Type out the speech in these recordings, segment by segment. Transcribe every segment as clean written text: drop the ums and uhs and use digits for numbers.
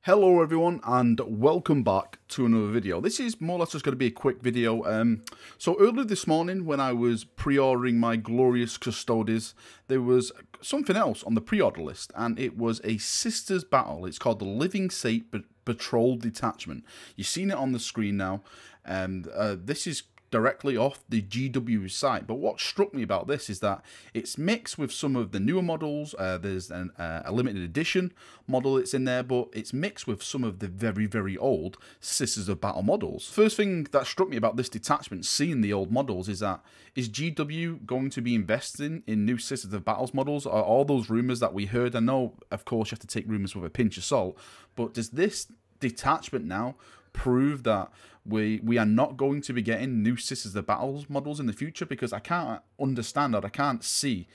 Hello everyone and welcome back to another video. This is more or less just going to be a quick video. So earlier this morning when I was pre-ordering my glorious Custodes, there was something else on the pre-order list and it was a Sisters battle. It's called the Living Saint Patrol Detachment. You've seen it on the screen now. This is directly off the GW site, but what struck me about this is that it's mixed with some of the newer models. There's a limited edition model that's in there, but it's mixed with some of the very old Sisters of Battle models. First thing that struck me about this detachment, seeing the old models, is that is GW going to be investing in new Sisters of Battles models? Are all those rumors that we heard? I know, of course, you have to take rumors with a pinch of salt, but does this detachment now prove that we are not going to be getting new Sisters of Battles models in the future? Because I can't understand or I can't see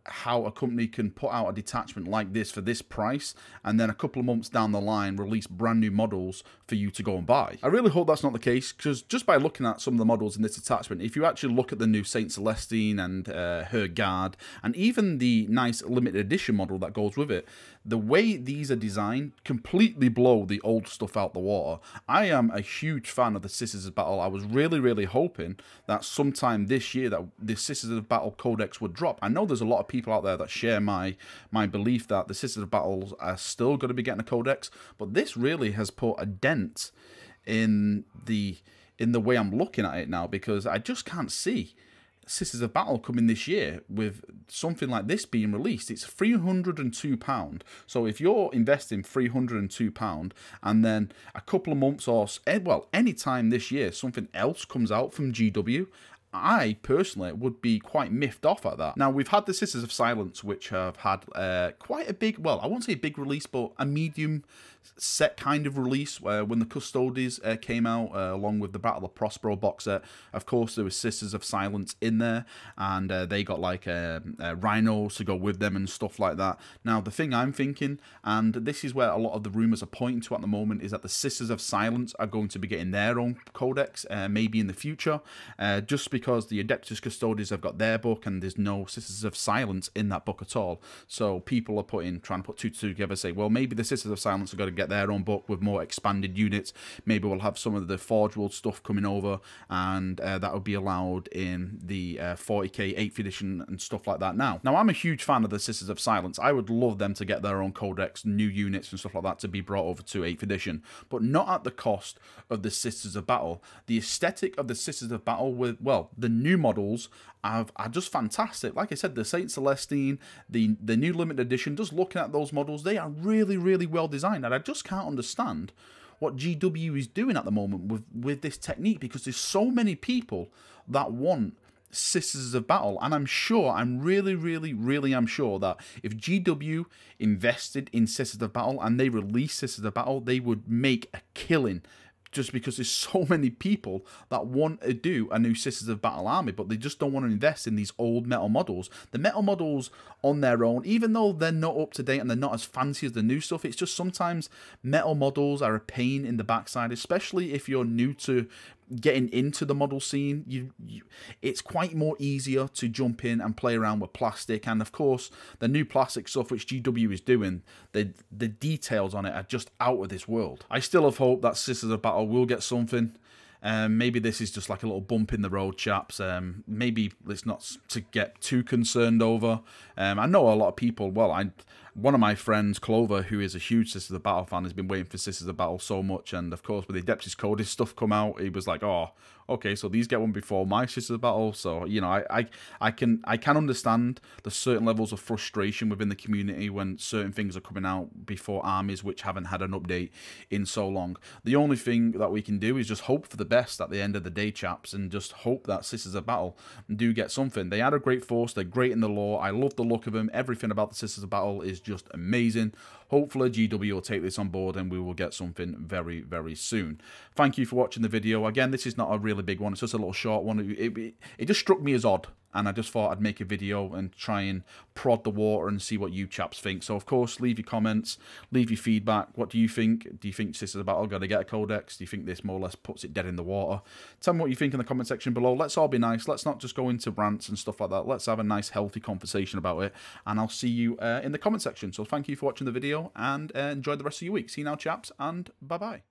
how a company can put out a detachment like this for this price and then a couple of months down the line release brand new models for you to go and buy. I really hope that's not the case, because just by looking at some of the models in this detachment, if you actually look at the new Saint Celestine and her guard, and even the nice limited edition model that goes with it, the way these are designed completely blow the old stuff out the water. I am a huge fan of the Sisters of Battle. I was really hoping that sometime this year that the Sisters of Battle codex would drop. I know there's a lot of people out there that share my belief that the Sisters of Battles are still going to be getting a codex, but this really has put a dent in the way I'm looking at it now, because I just can't see Sisters of Battle coming this year with something like this being released. It's £302. So if you're investing £302 and then a couple of months or, well, any time this year something else comes out from GW, I personally would be quite miffed off at that. Now, we've had the Sisters of Silence, which have had quite a big, well, I won't say a big release, but a medium set kind of release when the Custodes came out, along with the Battle of Prospero box set. Of course, there was Sisters of Silence in there, and they got like rhinos to go with them and stuff like that. Now, the thing I'm thinking, and this is where a lot of the rumors are pointing to at the moment, is that the Sisters of Silence are going to be getting their own codex, maybe in the future, just because the Adeptus Custodes have got their book and there's no Sisters of Silence in that book at all. So people are trying to put two together, say, well, maybe the Sisters of Silence are going to get their own book with more expanded units. Maybe we'll have some of the Forge World stuff coming over, and that will be allowed in the 40k 8th edition and stuff like that. Now I'm a huge fan of the Sisters of Silence. I would love them to get their own codex, new units and stuff like that to be brought over to 8th edition, but not at the cost of the Sisters of Battle. The aesthetic of the Sisters of Battle, with, well, the new models are just fantastic. Like I said, the Saint Celestine, the new limited edition, just looking at those models, they are really well designed, and I just can't understand what GW is doing at the moment with this technique, because there's so many people that want Sisters of Battle, and I'm sure, I'm really am sure that if GW invested in Sisters of Battle and they released Sisters of Battle, they would make a killing, just because there's so many people that want to do a new Sisters of Battle army, but they just don't want to invest in these old metal models. The metal models on their own, even though they're not up to date and they're not as fancy as the new stuff, it's just sometimes metal models are a pain in the backside, especially if you're new to getting into the model scene. It's quite more easier to jump in and play around with plastic, and of course the new plastic stuff which GW is doing, the details on it are just out of this world. I still have hope that Sisters of Battle will get something. Maybe this is just like a little bump in the road, chaps. Maybe it's not to get too concerned over. I know a lot of people, well, one of my friends, Clover, who is a huge Sisters of Battle fan, has been waiting for Sisters of Battle so much, and of course with the Adeptus Custodes stuff come out, he was like, oh, okay, so these get one before my Sisters of Battle. So, you know, I can understand the certain levels of frustration within the community when certain things are coming out before armies which haven't had an update in so long. The only thing that we can do is just hope for the best at the end of the day, chaps, and just hope that Sisters of Battle do get something. They are a great force, they're great in the lore, I love the look of them, everything about the Sisters of Battle is just amazing. Hopefully GW will take this on board and we will get something very soon. Thank you for watching the video. Again, this is not a really big one, it's just a little short one. It just struck me as odd, and I just thought I'd make a video and try and prod the water and see what you chaps think. So of course, leave your comments, leave your feedback. What do you think? Do you think Sisters of Battle gonna get a codex? Do you think this more or less puts it dead in the water? Tell me what you think in the comment section below. Let's all be nice. Let's not just go into rants and stuff like that. Let's have a nice healthy conversation about it, and I'll see you in the comment section. So thank you for watching the video, video, and enjoy the rest of your week. See you now, chaps, and bye-bye.